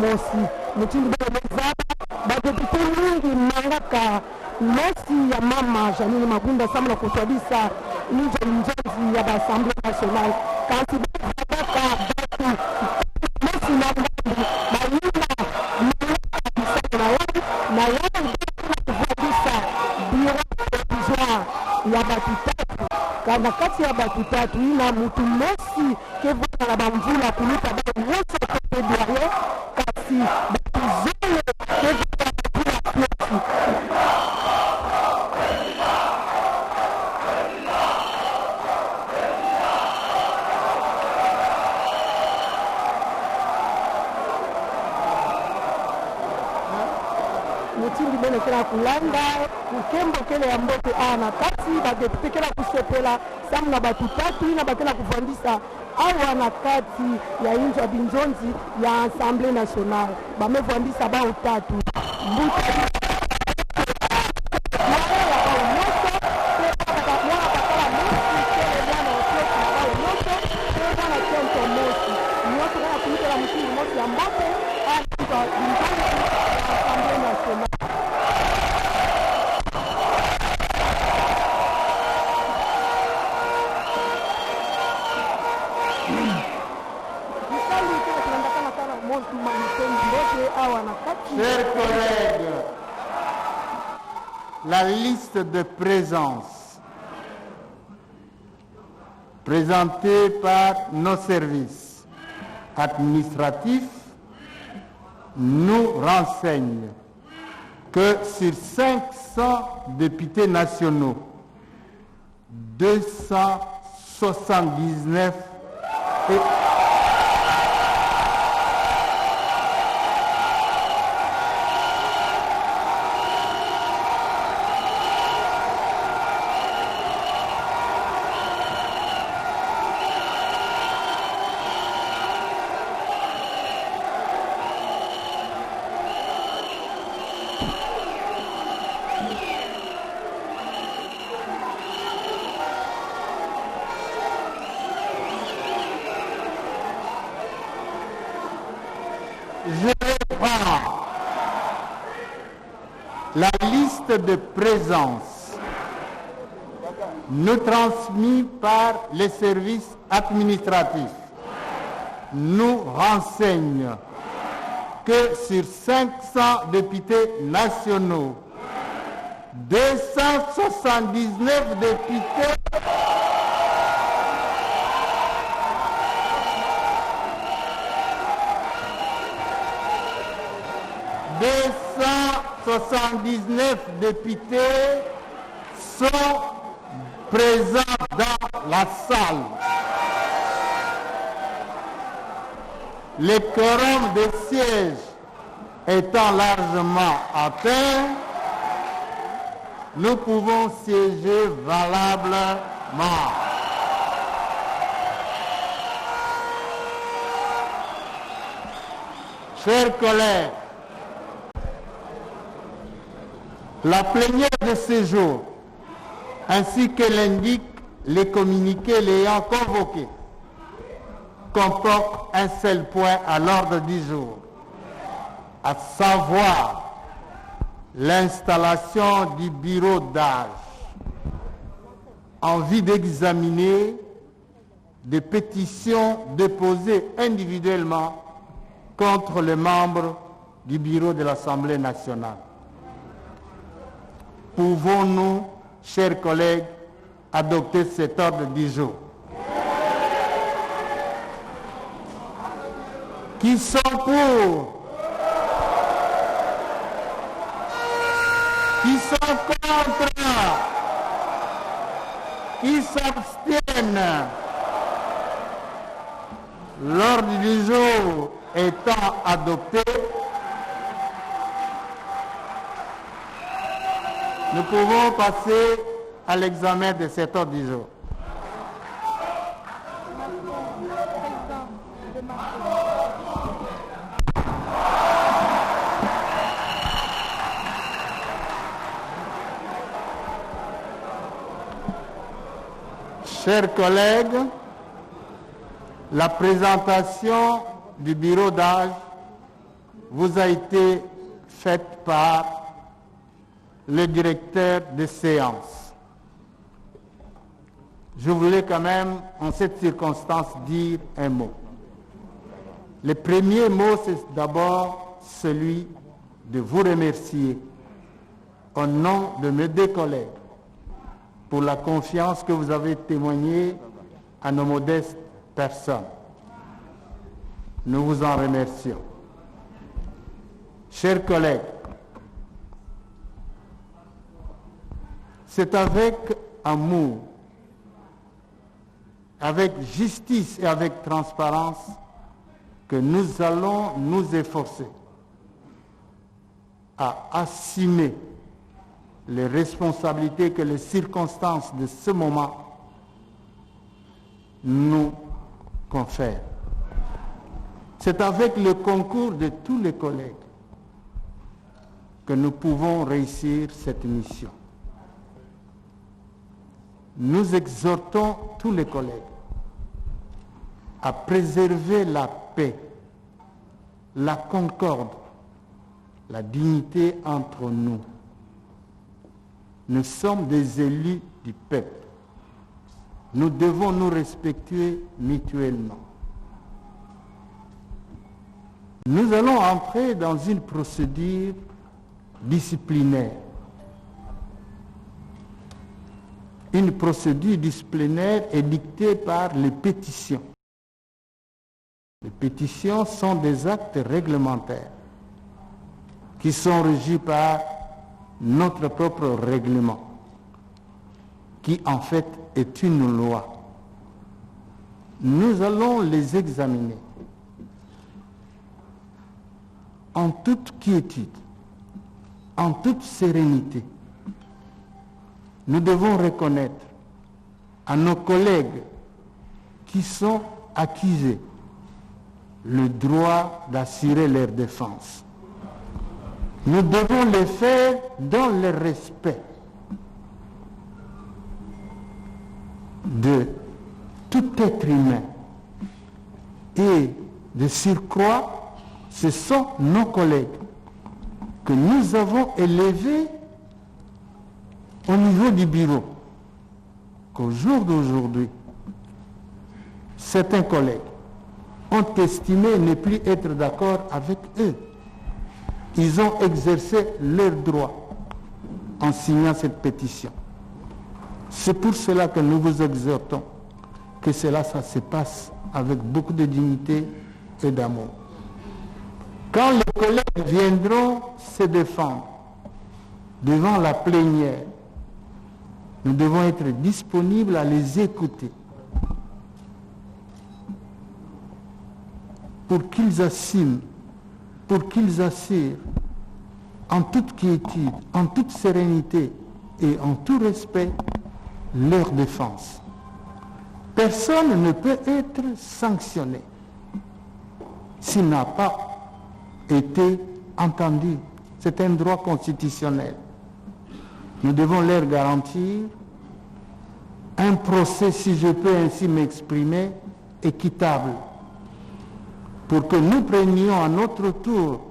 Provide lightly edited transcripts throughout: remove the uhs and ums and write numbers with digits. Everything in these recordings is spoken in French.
mosi mutindi beleza badepute mingi mangaka mosi ya mama Janine Magunda samla kutwabisa ninja njozi ya Assemblée nationale kasi badaka batu mosi na ngambi bayina na wani na wani kutwabisa biro provisoire ya batu tatu kana kati ya batu tatu ina mutu mosi kevona na bamvula kuluta ba wote kote derrière kasi batu zele kevona na bamvula mutindi bene kela kulanda kukembo kele ya mbote ana kati badepute kela kusepela samu na batu tatu ina bakela kufandisa awa na kati ya inja binjonzi ya Assemblée nationale bamefandisa bao tatu mbuta Chers collègues, la liste de présence présentée par nos services administratifs nous renseigne que sur 500 députés nationaux, 279 et 'liste de présence nous transmis par les services administratifs nous renseigne que sur 500 députés nationaux, 279 députés députés sont présents dans la salle. Le quorum des sièges étant largement atteint, nous pouvons siéger valablement. Chers collègues, la plénière de ce jour, ainsi que l'indiquent les communiqués l'ayant convoqué, comporte un seul point à l'ordre du jour, à savoir l'installation du bureau d'âge en vue d'examiner des pétitions déposées individuellement contre les membres du bureau de l'Assemblée nationale. Pouvons-nous, chers collègues, adopter cet ordre du jour? Qui sont pour? Qui sont contre? Qui s'abstiennent? L'ordre du jour étant adopté, nous pouvons passer à l'examen de cet ordre du jour. Chers collègues, la présentation du bureau d'âge vous a été faite par le directeur de séance. Je voulais quand même, en cette circonstance, dire un mot. Le premier mot, c'est d'abord celui de vous remercier au nom de mes deux collègues pour la confiance que vous avez témoignée à nos modestes personnes. Nous vous en remercions. Chers collègues, c'est avec amour, avec justice et avec transparence que nous allons nous efforcer à assumer les responsabilités que les circonstances de ce moment nous confèrent. C'est avec le concours de tous les collègues que nous pouvons réussir cette mission. Nous exhortons tous les collègues à préserver la paix, la concorde, la dignité entre nous. Nous sommes des élus du peuple. Nous devons nous respecter mutuellement. Nous allons entrer dans une procédure disciplinaire. Une procédure disciplinaire est dictée par les pétitions. Les pétitions sont des actes réglementaires qui sont régis par notre propre règlement, qui en fait est une loi. Nous allons les examiner en toute quiétude, en toute sérénité. Nous devons reconnaître à nos collègues qui sont accusés le droit d'assurer leur défense. Nous devons le faire dans le respect de tout être humain. Et de surcroît, ce sont nos collègues que nous avons élevés au niveau du bureau, qu'au jour d'aujourd'hui, certains collègues ont estimé ne plus être d'accord avec eux. Ils ont exercé leur droit en signant cette pétition. C'est pour cela que nous vous exhortons que ça se passe avec beaucoup de dignité et d'amour. Quand les collègues viendront se défendre devant la plénière, nous devons être disponibles à les écouter pour qu'ils assument, pour qu'ils assurent en toute quiétude, en toute sérénité et en tout respect leur défense. Personne ne peut être sanctionné s'il n'a pas été entendu. C'est un droit constitutionnel. Nous devons leur garantir un procès, si je peux ainsi m'exprimer, équitable, pour que nous prenions à notre tour,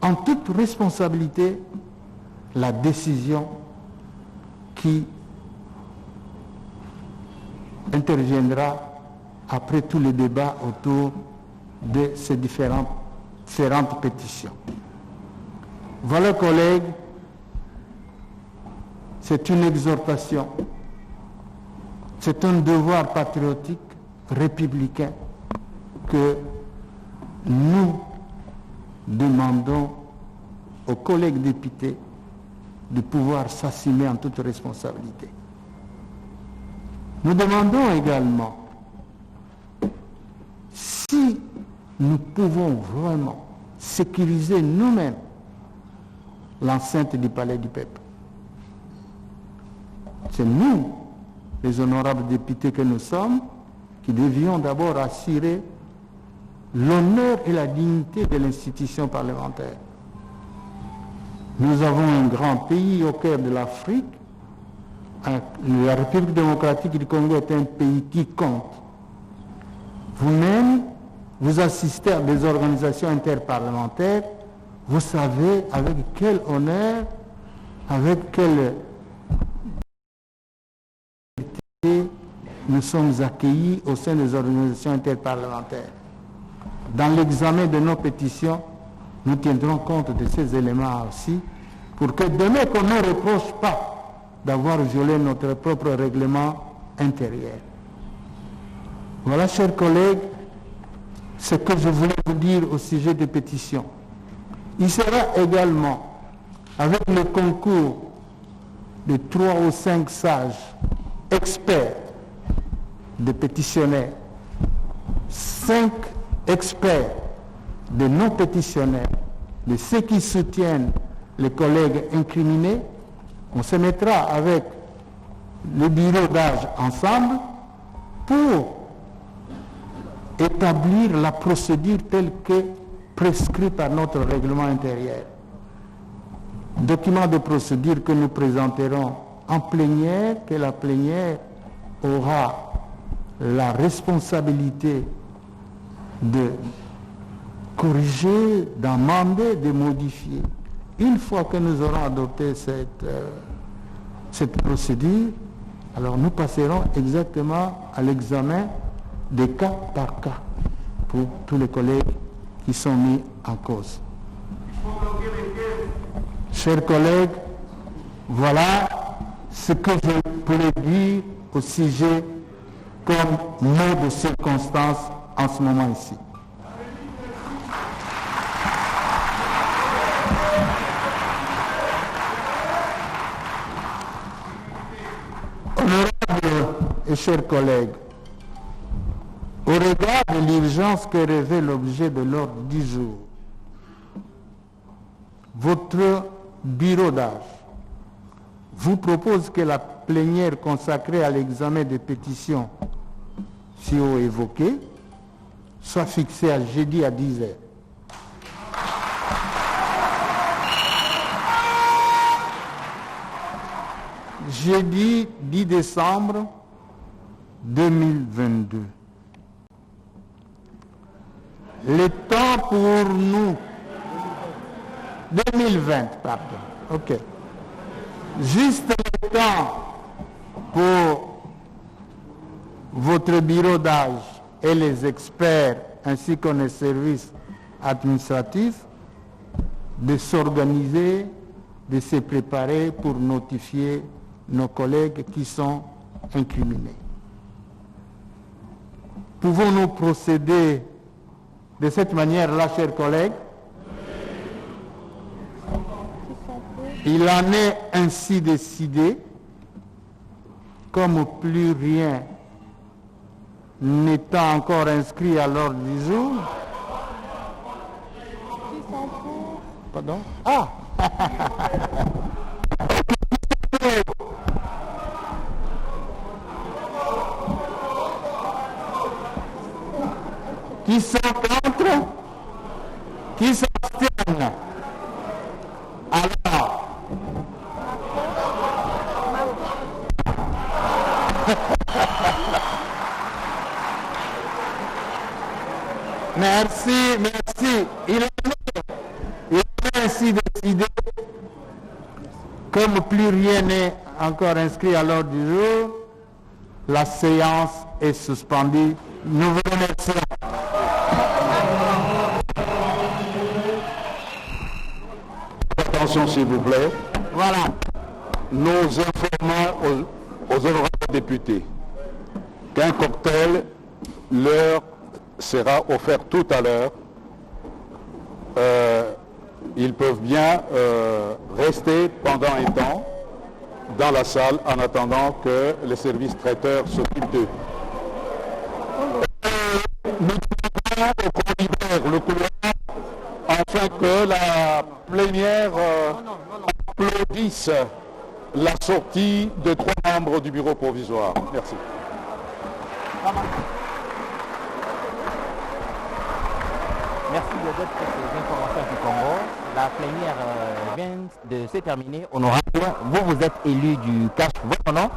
en toute responsabilité, la décision qui interviendra après tous les débats autour de ces différentes pétitions. Voilà, collègues, c'est une exhortation, c'est un devoir patriotique, républicain, que nous demandons aux collègues députés de pouvoir s'assumer en toute responsabilité. Nous demandons également si nous pouvons vraiment sécuriser nous-mêmes l'enceinte du palais du peuple. C'est nous, les honorables députés que nous sommes, qui devions d'abord assurer l'honneur et la dignité de l'institution parlementaire. Nous avons un grand pays au cœur de l'Afrique. La République démocratique du Congo est un pays qui compte. Vous-même, vous assistez à des organisations interparlementaires, vous savez avec quel honneur, avec quelle fierté nous sommes accueillis au sein des organisations interparlementaires. Dans l'examen de nos pétitions, nous tiendrons compte de ces éléments aussi, pour que demain qu'on ne reproche pas d'avoir violé notre propre règlement intérieur. Voilà, chers collègues, ce que je voulais vous dire au sujet des pétitions. Il sera également, avec le concours de 3 ou 5 sages, experts, des pétitionnaires, 5 experts de non-pétitionnaires, de ceux qui soutiennent les collègues incriminés, on se mettra avec le bureau d'âge ensemble pour établir la procédure telle que prescrite par notre règlement intérieur. Document de procédure que nous présenterons en plénière, que la plénière aura la responsabilité de corriger, d'amender, de modifier. Une fois que nous aurons adopté cette procédure, alors nous passerons exactement à l'examen des cas par cas pour tous les collègues qui sont mis en cause. Chers collègues, voilà ce que je pourrais dire au sujet comme mot de circonstance en ce moment ici. Honorables et chers collègues, au regard de l'urgence que revêt l'objet de l'ordre du jour, votre bureau d'âge vous propose que la plénière consacrée à l'examen des pétitions si haut évoquées soit fixée à jeudi à 10h. Jeudi 10 décembre 2022. Le temps pour nous, 2020, pardon, ok. Juste le temps pour votre bureau d'âge et les experts ainsi que les services administratifs de s'organiser, de se préparer pour notifier nos collègues qui sont incriminés. Pouvons-nous procéder de cette manière-là, chers collègues? Il en est ainsi décidé, comme plus rien n'étant encore inscrit à l'ordre du jour. Pardon? Ah! Qui sont contre? Qui s'abstiennent? Alors, merci. Il est ainsi décidé, comme plus rien n'est encore inscrit à l'ordre du jour, la séance est suspendue. Nous vous remercions. Attention s'il vous plaît. Voilà. Nous informons aux honorables députés qu'un cocktail leur sera offert tout à l'heure. Ils peuvent bien rester pendant un temps dans la salle en attendant que les services traiteurs s'occupent d'eux. Nous demandons qu'on libère le couloir afin que la plénière applaudisse la sortie de 3 membres du bureau provisoire. Merci. Merci de ces informations du Congo. La plénière vient de se terminer. Honorable, vous êtes élu du CAF. Votre nom?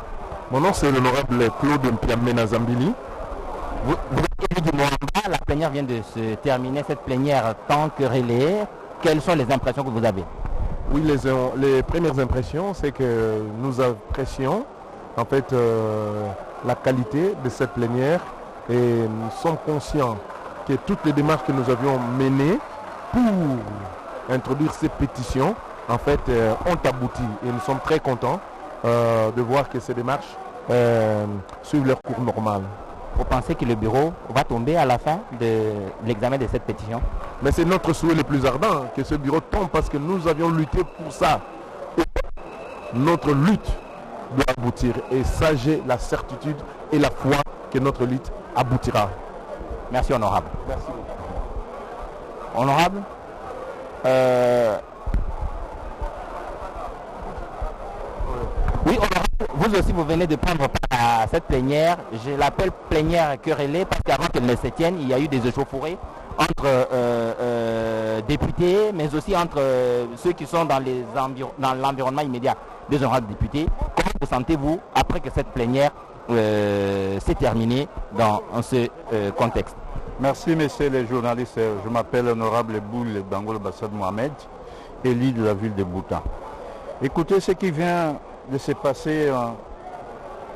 Mon nom c'est l'honorable Claude Mpiamena Zambili. Vous êtes élu du Moamba. la plénière vient de se terminer, cette plénière tant querellée. Quelles sont les impressions que vous avez? Oui, les premières impressions, c'est que nous apprécions en fait la qualité de cette plénière et nous sommes conscients que toutes les démarches que nous avions menées pour introduire ces pétitions en fait ont abouti et nous sommes très contents de voir que ces démarches suivent leur cours normal. Vous pensez que le bureau va tomber à la fin de l'examen de cette pétition? Mais c'est notre souhait le plus ardent que ce bureau tombe parce que nous avions lutté pour ça. Et notre lutte doit aboutir et ça j'ai la certitude et la foi que notre lutte aboutira. Merci honorable. Merci. Honorable, oui, honorable, vous aussi vous venez de prendre part à cette plénière. Je l'appelle plénière querellée parce qu'avant qu'elle ne se tienne, il y a eu des échauffourées entre députés, mais aussi entre ceux qui sont dans l'environnement immédiat des honorables députés. Comment vous sentez-vous après que cette plénière s'est terminée dans ce contexte? Merci, messieurs les journalistes. Je m'appelle Honorable Boule Bangol Bassad Mohamed, élu de la ville de Bouta. Écoutez, ce qui vient de se passer,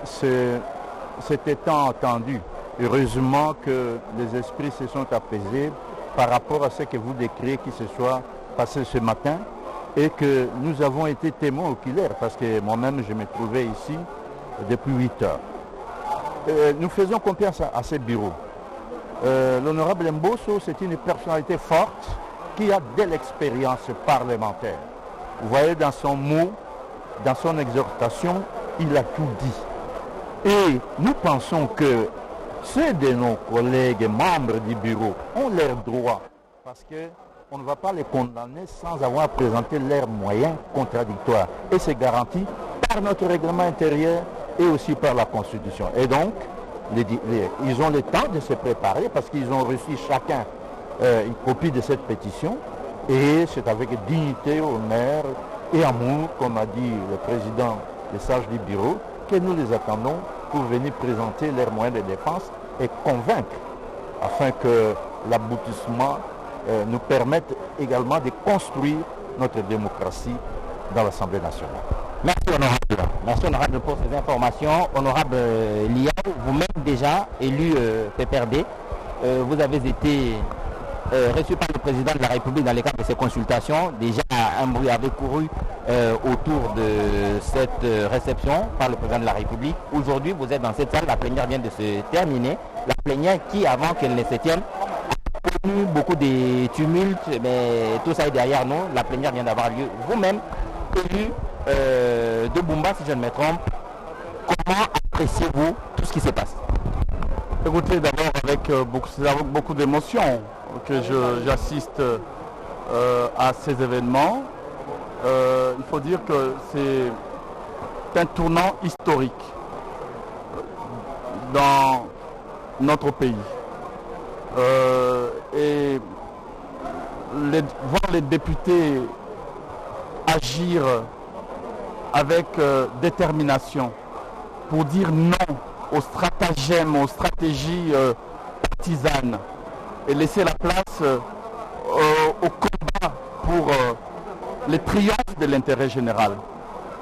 c'était tant attendu. Heureusement que les esprits se sont apaisés par rapport à ce que vous décrivez qui se soit passé ce matin et que nous avons été témoins oculaires parce que moi-même je me trouvais ici depuis 8 heures. Nous faisons confiance à ces bureaux. L'honorable Mbosso, c'est une personnalité forte qui a de l'expérience parlementaire. Vous voyez, dans son mot, dans son exhortation, il a tout dit. Et nous pensons que ceux de nos collègues membres du bureau ont leurs droits parce qu'on ne va pas les condamner sans avoir présenté leurs moyens contradictoires. Et c'est garanti par notre règlement intérieur et aussi par la Constitution. Et donc, ils ont le temps de se préparer parce qu'ils ont reçu chacun une copie de cette pétition et c'est avec dignité, honneur et amour, comme a dit le président des sages du bureau, que nous les attendons pour venir présenter leurs moyens de défense et convaincre afin que l'aboutissement nous permette également de construire notre démocratie dans l'Assemblée nationale. Merci honorable. Merci honorable pour ces informations. Honorable Liao, vous-même déjà élu PPRD, vous avez été reçu par le président de la République dans le cadre de ces consultations. Déjà un bruit avait couru autour de cette réception par le président de la République. Aujourd'hui, vous êtes dans cette salle, la plénière vient de se terminer. La plénière qui, avant qu'elle ne se tienne, a connu beaucoup de tumultes, mais tout ça est derrière nous. La plénière vient d'avoir lieu. Vous-même, élu de Bumba, si je ne me trompe, comment appréciez-vous tout ce qui se passe? Écoutez, d'abord avec beaucoup d'émotion que j'assiste à ces événements. Il faut dire que c'est un tournant historique dans notre pays. Et voir les députés agir avec détermination pour dire non aux stratagèmes, aux stratégies partisanes et laisser la place au combat pour les triomphes de l'intérêt général.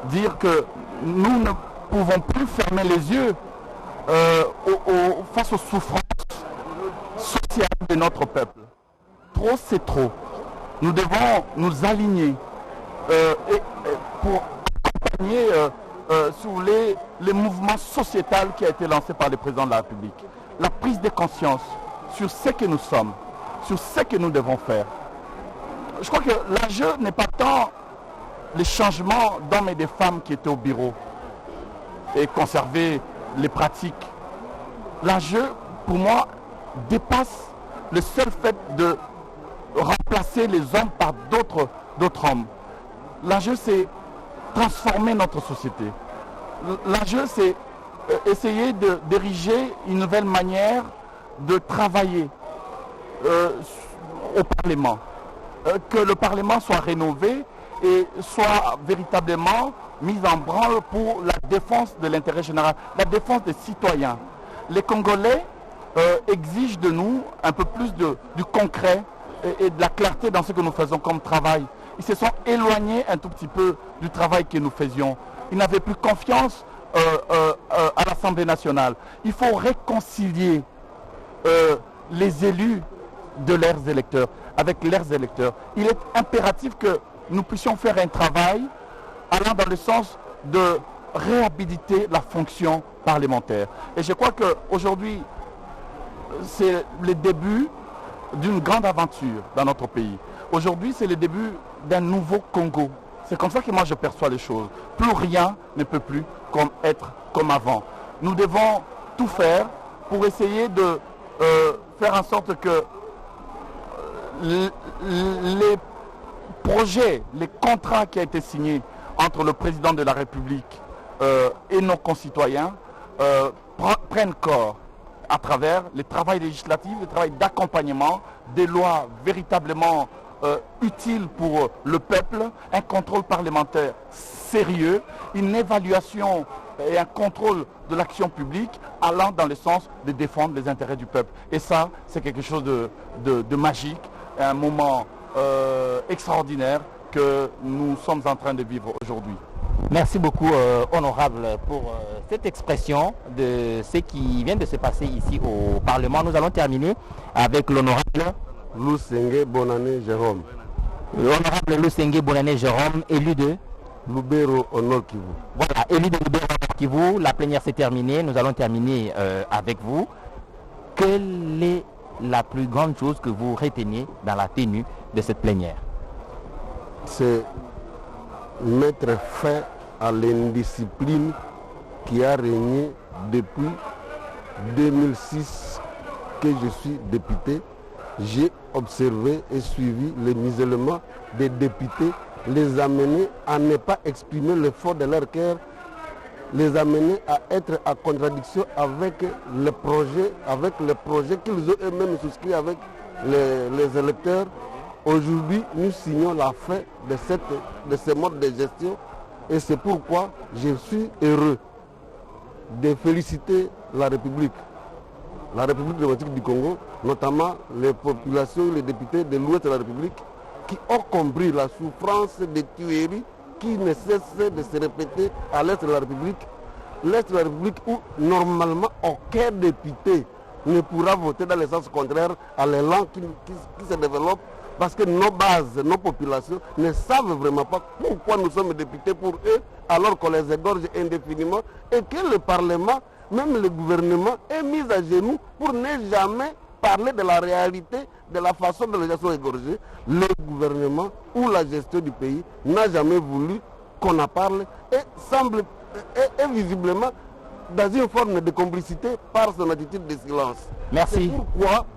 Dire que nous ne pouvons plus fermer les yeux face aux souffrances sociales de notre peuple. Trop, c'est trop. Nous devons nous aligner pour accompagner sous les mouvements sociétals qui a été lancé par le président de la République. La prise de conscience sur ce que nous sommes, sur ce que nous devons faire. Je crois que l'enjeu n'est pas tant les changements d'hommes et de femmes qui étaient au bureau et conserver les pratiques. L'enjeu, pour moi, dépasse le seul fait de remplacer les hommes par d'autres hommes. L'enjeu, c'est transformer notre société. L'enjeu, c'est essayer d'ériger une nouvelle manière de travailler au Parlement. Que le Parlement soit rénové et soit véritablement mis en branle pour la défense de l'intérêt général, la défense des citoyens. Les Congolais exige de nous un peu plus du concret et de la clarté dans ce que nous faisons comme travail. Ils se sont éloignés un tout petit peu du travail que nous faisions. Ils n'avaient plus confiance à l'Assemblée nationale. Il faut réconcilier les élus de leurs électeurs avec leurs électeurs. Il est impératif que nous puissions faire un travail allant dans le sens de réhabiliter la fonction parlementaire. Et je crois qu'aujourd'hui, c'est le début d'une grande aventure dans notre pays. Aujourd'hui, c'est le début d'un nouveau Congo. C'est comme ça que moi je perçois les choses. Plus rien ne peut plus être comme avant. Nous devons tout faire pour essayer de faire en sorte que les projets, les contrats qui ont été signés entre le président de la République et nos concitoyens prennent corps à travers le travail législatif, le travail d'accompagnement, des lois véritablement utiles pour le peuple, un contrôle parlementaire sérieux, une évaluation et un contrôle de l'action publique allant dans le sens de défendre les intérêts du peuple. Et ça, c'est quelque chose de magique, un moment extraordinaire que nous sommes en train de vivre aujourd'hui. Merci beaucoup, honorable, pour cette expression de ce qui vient de se passer ici au Parlement. Nous allons terminer avec l'honorable Lusenge Bonane Jérôme. L'honorable Lusenge Bonane Jérôme, élu de Lubero au Nord Kivu. Voilà, élu de Lubero au Nord Kivu. La plénière s'est terminée. Nous allons terminer avec vous. Quelle est la plus grande chose que vous reteniez dans la tenue de cette plénière? C'est mettre fin à l'indiscipline qui a régné depuis 2006 que je suis député. J'ai observé et suivi le musellement des députés, les amener à ne pas exprimer le fond de leur cœur, les amener à être en contradiction avec le projet qu'ils ont eux-mêmes souscrit avec les électeurs. Aujourd'hui, nous signons la fin de ce mode de gestion et c'est pourquoi je suis heureux de féliciter la République démocratique du Congo, notamment les populations, les députés de l'Ouest de la République, qui ont compris la souffrance des tueries qui ne cessent de se répéter à l'Est de la République. L'Est de la République où normalement aucun député ne pourra voter dans le sens contraire à l'élan qui se développe parce que nos bases, nos populations ne savent vraiment pas pourquoi nous sommes députés pour eux alors qu'on les égorge indéfiniment et que le Parlement, même le gouvernement, est mis à genoux pour ne jamais parler de la réalité, de la façon dont les gens sont égorgés. Le gouvernement ou la gestion du pays n'a jamais voulu qu'on en parle et semble est visiblement dans une forme de complicité par son attitude de silence. Merci.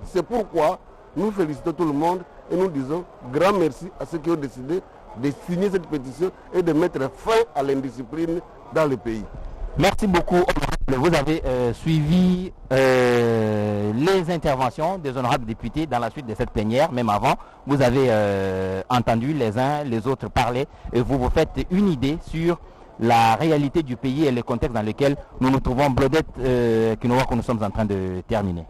C'est pourquoi nous félicitons tout le monde et nous disons grand merci à ceux qui ont décidé de signer cette pétition et de mettre fin à l'indiscipline dans le pays. Merci beaucoup, honorable. Vous avez suivi les interventions des honorables députés dans la suite de cette plénière, même avant. Vous avez entendu les uns les autres parler et vous vous faites une idée sur la réalité du pays et le contexte dans lequel nous nous trouvons. Blodette que nous sommes en train de terminer.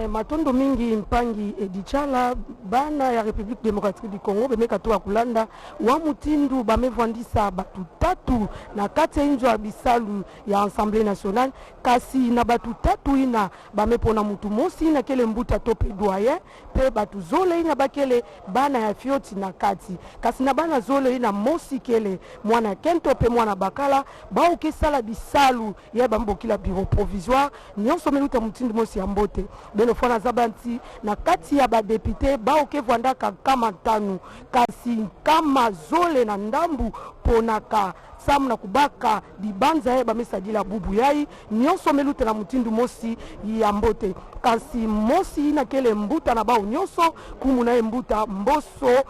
Matondo mingi mpangi edichala bana ya République démocratique du Congo bemeka to kulanda wa mutindu bamevandisa batu tatu na kati injo ya bisalu ya Assemblée nationale kasi na batu tatu ina bamepona mutu mosi na kele mbuta to pe doyen pe batu zole ina bakele bana ya fioti na kati kasi na bana zole ina mosi kele mwana kento pe mwana bakala ba ukisala bisalu ya bambokila bureau provisoire nyonso meluta mutindu mosi ya mbote beno fona zabanti na kati ya ba député ba okevanda kama tanu kasi kama zole na ndambu ponaka samna kubaka dibanza ye bamesajila bubu yai nyonso meluta na mutindu mosi ya mbote kasi mosi na kele mbuta na bao nyonso kumuna ye mbuta mboso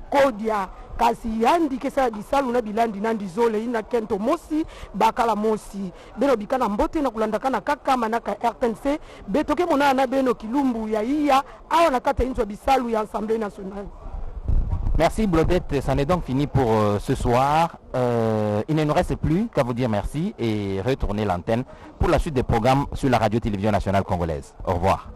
kodia kasi yandi kesa disalu na bilandi nandi zole ina kento mosi bakala mosi beno bikana mbote na kulandakana kaka manaka RTNC betoke mona na beno kilumbu ya iya awa na kata inzo bisalu ya Assemblée nationale. Merci Blodette, c'en est donc fini pour ce soir. Il ne nous reste plus qu'à vous dire merci et retourner l'antenne pour la suite des programmes sur la radio-télévision nationale congolaise. Au revoir.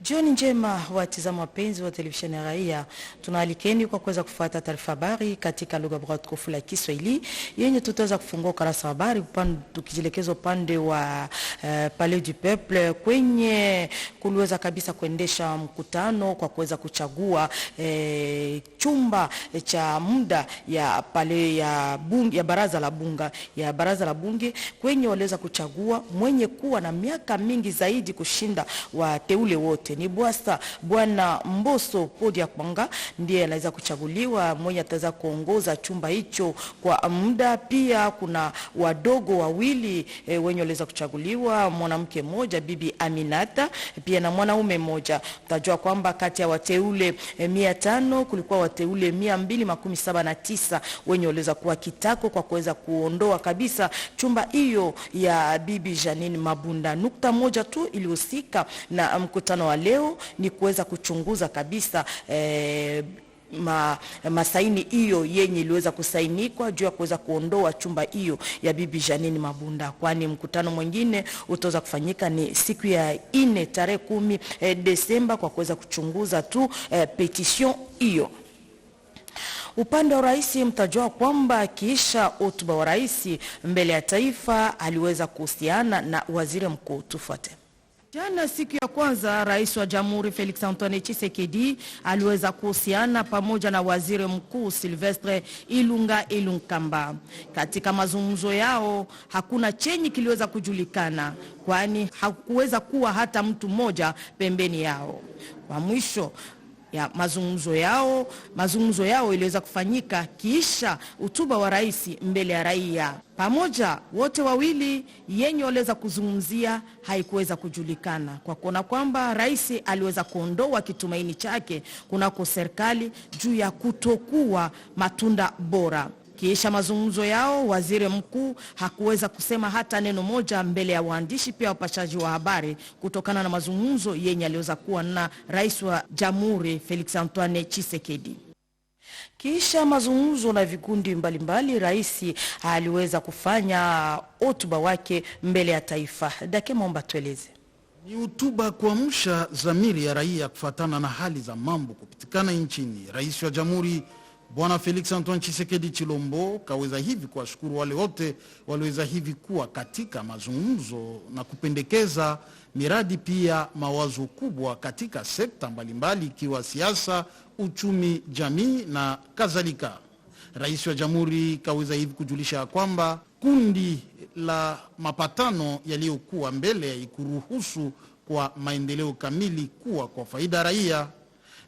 Jioni njema watazamaji wapenzi wa televisheni ya Raia, tunaalikeni kwa kuweza kufuata taarifa habari katika lugha bora tukufu la Kiswahili yenye tutaweza kufungua ukurasa wa habari tukijielekeza upande wa Palais du Peuple kwenye kuliweza kabisa kuendesha mkutano kwa kuweza kuchagua chumba cha muda ya Palais ya bunge ya baraza la bunge kwenye waliweza kuchagua mwenye kuwa na miaka mingi zaidi kushinda wateule wote. Ni Bwana Mboso Podia Kwanga ndiye anaweza kuchaguliwa mwenye ataweza kuongoza chumba hicho kwa muda. Pia kuna wadogo wawili wenye waliweza kuchaguliwa, mwanamke mmoja Bibi Aminata, pia na mwanaume mmoja. Tutajua kwamba kati ya wateule 500 kulikuwa wateule 279 wenye waliweza kuwa kitako kwa kuweza kuondoa kabisa chumba hiyo ya Bibi Janine Mabunda. Nukta moja tu ilihusika na mkutano wa leo ni kuweza kuchunguza kabisa masaini hiyo yenye iliweza kusainikwa juu ya kuweza kuondoa chumba hiyo ya Bibi Janine Mabunda, kwani mkutano mwingine utaweza kufanyika ni siku ya 4 tarehe 10 Desemba kwa kuweza kuchunguza tu petition hiyo. Upande wa rais mtajua kwamba kisha hotuba wa rais mbele ya taifa aliweza kuhusiana na waziri mkuu. Tufuate. Jana siku ya kwanza rais wa Jamhuri Felix Antoine Tshisekedi aliweza kuhusiana pamoja na waziri mkuu Silvestre Ilunga Ilunkamba. Katika mazungumzo yao hakuna chenye kiliweza kujulikana, kwani hakuweza kuwa hata mtu mmoja pembeni yao. Kwa mwisho ya mazungumzo yao iliweza kufanyika kisha hotuba wa rais mbele ya raia. Pamoja wote wawili yenye waliweza kuzungumzia haikuweza kujulikana, kwa kuona kwamba rais aliweza kuondoa kitumaini chake kunako serikali juu ya kutokuwa matunda bora. Kisha mazungumzo yao waziri mkuu hakuweza kusema hata neno moja mbele ya waandishi pia wapashaji wa habari kutokana na mazungumzo yenye aliweza kuwa na rais wa Jamhuri Felix Antoine Tshisekedi. Kisha mazungumzo na vikundi mbalimbali, rais aliweza kufanya hotuba wake mbele ya taifa. Dake Momba tueleze. Ni hotuba kuamsha dhamiri ya raia kufuatana na hali za mambo kupitikana nchini. Rais wa Jamhuri Bwana Felix Antoine Tshisekedi Chilombo kaweza hivi kuwashukuru wale wote waliweza hivi kuwa katika mazungumzo na kupendekeza miradi pia mawazo kubwa katika sekta mbalimbali ikiwa siasa, uchumi, jamii na kadhalika. Rais wa Jamhuri kaweza hivi kujulisha kwamba kundi la mapatano yaliyokuwa mbele ikuruhusu kwa maendeleo kamili kuwa kwa faida raia.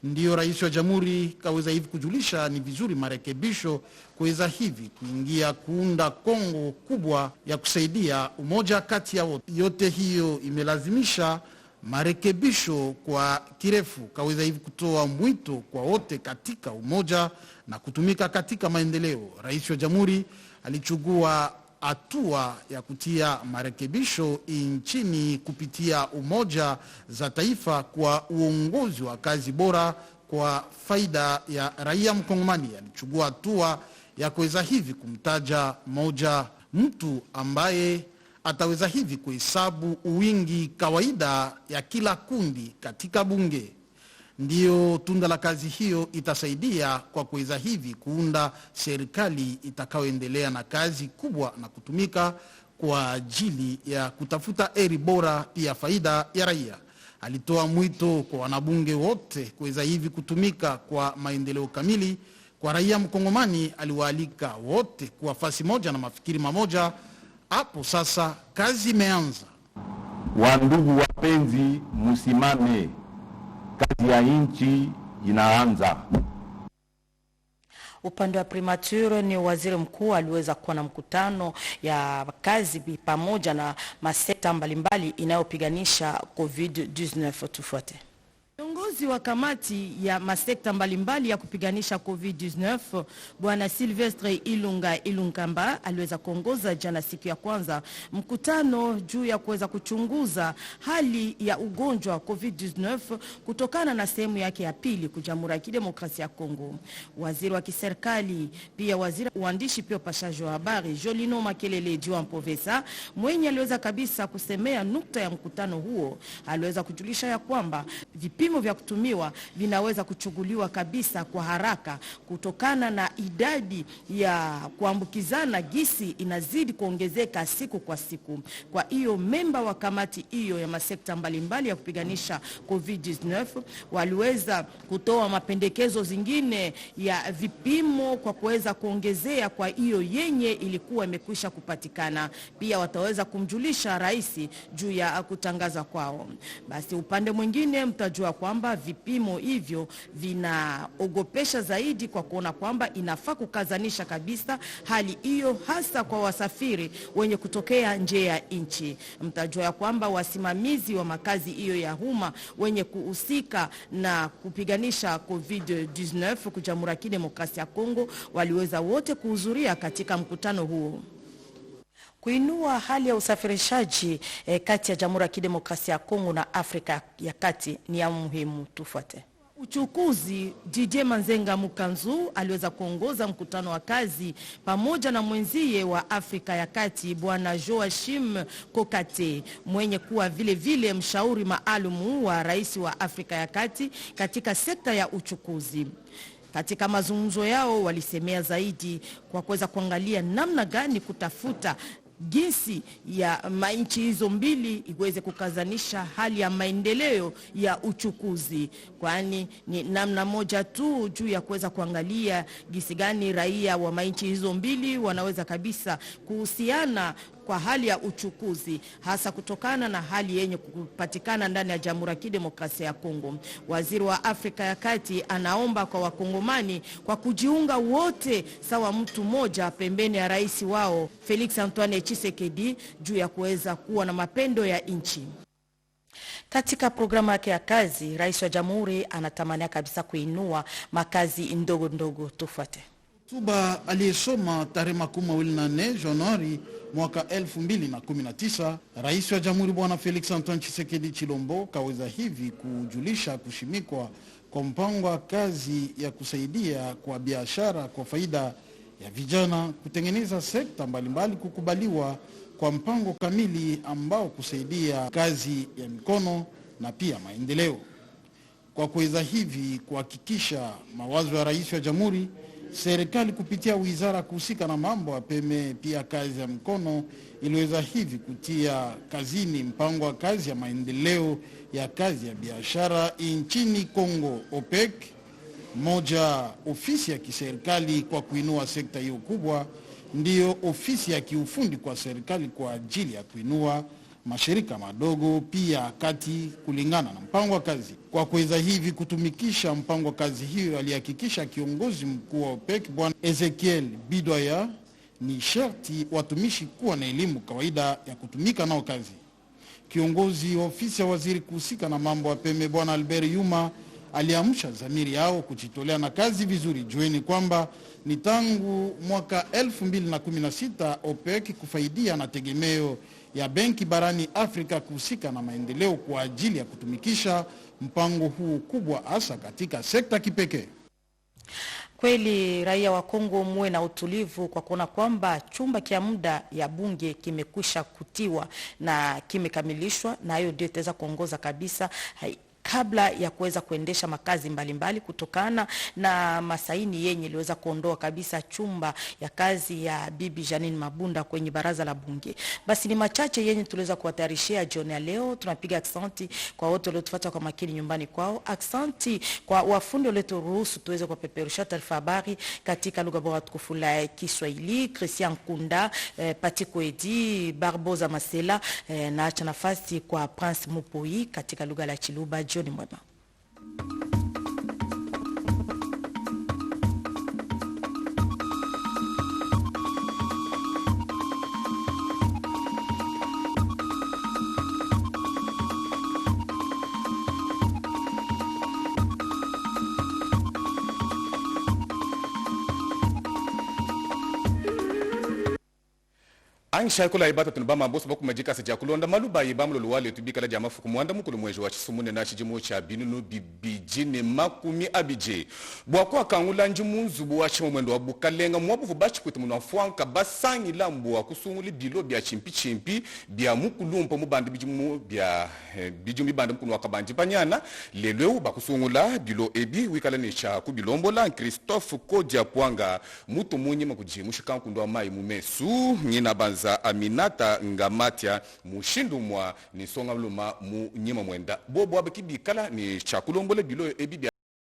Ndiyo rais wa Jamhuri kaweza hivi kujulisha ni vizuri marekebisho kuweza hivi kuingia kuunda Kongo kubwa ya kusaidia umoja kati ya wote. Yote hiyo imelazimisha marekebisho kwa kirefu. Kaweza hivi kutoa mwito kwa wote katika umoja na kutumika katika maendeleo. Rais wa Jamhuri alichukua hatua ya kutia marekebisho nchini kupitia umoja za taifa kwa uongozi wa kazi bora kwa faida ya raia mkongomani. Alichukua hatua ya kuweza hivi kumtaja moja mtu ambaye ataweza hivi kuhesabu uwingi kawaida ya kila kundi katika bunge. Ndiyo tunda la kazi hiyo itasaidia kwa kuweza hivi kuunda serikali itakayoendelea na kazi kubwa na kutumika kwa ajili ya kutafuta eri bora pia faida ya raia. alitoa mwito kwa wanabunge wote kuweza hivi kutumika kwa maendeleo kamili kwa raia mkongomani. Aliwaalika wote kuwa fasi moja na mafikiri mamoja. Hapo sasa kazi imeanza. Wandugu wapenzi, musimame, kazi ya nchi inaanza. Upande wa primature ni waziri mkuu aliweza kuwa na mkutano ya kazi pamoja na masekta mbalimbali inayopiganisha COVID-19. Tufuate. Kiongozi wa kamati ya masekta mbalimbali ya kupiganisha COVID-19 Bwana Silvestre Ilunkamba aliweza kuongoza jana siku ya kwanza mkutano juu ya kuweza kuchunguza hali ya ugonjwa wa COVID-19 kutokana na sehemu yake ya pili kujamhuri ya kidemokrasia ya Kongo. Waziri wa kiserikali pia waziri uandishi pia upashaji wa habari Jolino Makelele Juan Povesa mwenye aliweza kabisa kusemea nukta ya mkutano huo, aliweza kujulisha ya kwamba vipimo vya kutumiwa vinaweza kuchuguliwa kabisa kwa haraka kutokana na idadi ya kuambukizana gisi inazidi kuongezeka siku kwa siku. Kwa hiyo memba wa kamati hiyo ya masekta mbalimbali ya kupiganisha COVID-19 waliweza kutoa mapendekezo zingine ya vipimo kwa kuweza kuongezea kwa hiyo yenye ilikuwa imekwisha kupatikana. Pia wataweza kumjulisha rais juu ya kutangaza kwao. Basi upande mwingine mtajua kwamba vipimo hivyo vinaogopesha zaidi kwa kuona kwamba inafaa kukazanisha kabisa hali hiyo, hasa kwa wasafiri wenye kutokea nje ya nchi. Mtajua ya kwamba wasimamizi wa makazi hiyo ya umma wenye kuhusika na kupiganisha COVID-19 kwa Jamhuri ya Kidemokrasia ya Kongo waliweza wote kuhudhuria katika mkutano huo. Kuinua hali ya usafirishaji kati ya Jamhuri ya Kidemokrasia ya Kongo na Afrika ya Kati ni ya muhimu. Tufuate. Uchukuzi DJ Manzenga Mukanzu aliweza kuongoza mkutano wa kazi pamoja na mwenzie wa Afrika ya Kati Bwana Joachim Kokate mwenye kuwa vile vile mshauri maalumu wa rais wa Afrika ya Kati katika sekta ya uchukuzi. Katika mazungumzo yao walisemea zaidi kwa kuweza kuangalia namna gani kutafuta jinsi ya mainchi hizo mbili iweze kukazanisha hali ya maendeleo ya uchukuzi, kwani ni namna moja tu juu ya kuweza kuangalia jinsi gani raia wa mainchi hizo mbili wanaweza kabisa kuhusiana kwa hali ya uchukuzi, hasa kutokana na hali yenye kupatikana ndani ya Jamhuri ya Kidemokrasia ya Kongo. Waziri wa Afrika ya Kati anaomba kwa wakongomani kwa kujiunga wote sawa mtu mmoja pembeni ya rais wao Felix Antoine Tshisekedi juu ya kuweza kuwa na mapendo ya nchi. Katika programu yake ya kazi, rais wa jamhuri anatamania kabisa kuinua makazi ndogo ndogo. Tufuate. Hotuba aliyesoma tarehe 24 Januari mwaka 2019, rais wa jamhuri bwana Felix Antoine Tshisekedi Chilombo kaweza hivi kujulisha kushimikwa kwa mpango wa kazi ya kusaidia kwa biashara kwa faida ya vijana, kutengeneza sekta mbalimbali, kukubaliwa kwa mpango kamili ambao kusaidia kazi ya mikono na pia maendeleo. Kwa kuweza hivi kuhakikisha mawazo ya rais wa jamhuri, serikali kupitia wizara kuhusika na mambo ya peme pia kazi ya mkono iliweza hivi kutia kazini mpango wa kazi ya maendeleo ya kazi ya biashara nchini Kongo OPEC, moja ofisi ya kiserikali kwa kuinua sekta hiyo kubwa, ndiyo ofisi ya kiufundi kwa serikali kwa ajili ya kuinua mashirika madogo pia kati kulingana na mpango wa kazi. Kwa kuweza hivi kutumikisha mpango wa kazi hiyo, alihakikisha kiongozi mkuu wa OPEC bwana Ezekiel Bidoya ni sharti watumishi kuwa na elimu kawaida ya kutumika nao kazi. Kiongozi wa ofisi ya waziri kuhusika na mambo ya peme bwana Albert Yuma aliamsha dhamiri yao kujitolea na kazi vizuri. Jueni kwamba ni tangu mwaka 2016 OPEC kufaidia na tegemeo ya benki barani Afrika kuhusika na maendeleo kwa ajili ya kutumikisha mpango huu kubwa hasa katika sekta kipekee. Kweli raia wa Kongo muwe na utulivu kwa kuona kwamba chumba kia muda ya bunge kimekwisha kutiwa na kimekamilishwa, na hiyo ndio itaweza kuongoza kabisa kabla ya kuweza kuendesha makazi mbalimbali kutokana na masaini yenye iliweza kuondoa kabisa chumba ya kazi ya Bibi Janine Mabunda kwenye baraza la bunge. Basi ni machache yenye tuliweza kuwatayarishia jioni ya leo. Tunapiga aksanti kwa wote waliotufuata kwa makini nyumbani kwao. Aksanti kwa wafundi walioturuhusu tuweze kupeperusha taarifa habari katika lugha bora tukufu la Kiswahili. Christian Kunda, Patiko Edi, Barboza Masela, na acha nafasi kwa Prince Mupoi katika lugha la Chiluba. Jioni mwema. Angsha kula ibata tunubama boso boku majika sa jakulonda maluba ibamu loluwale tubika la jama fuku mwanda mukulu mweji wa chisumune na chijimo cha binunu bibijine makumi abije. Bwakwa kangula njimunzu buwa chimo mwendo wa bukalenga mwabu fubachi kwete munu wafuanka basangi lambu wa kusunguli bilo bia chimpi bia mukulumpo mubandi bijimu bia bijumi bandi mkunu wakabanji panyana leleu bakusungula bilo ebi wikala ni cha kubilombola Christophe Kodia Puanga mutu munyi makujimu shikankundu wa mai mumesu nina banza Aminata Ngamatia mushindu mwa ni songa luma mu nyima mwenda bobo abakibikala ni chakulombola bilo ebi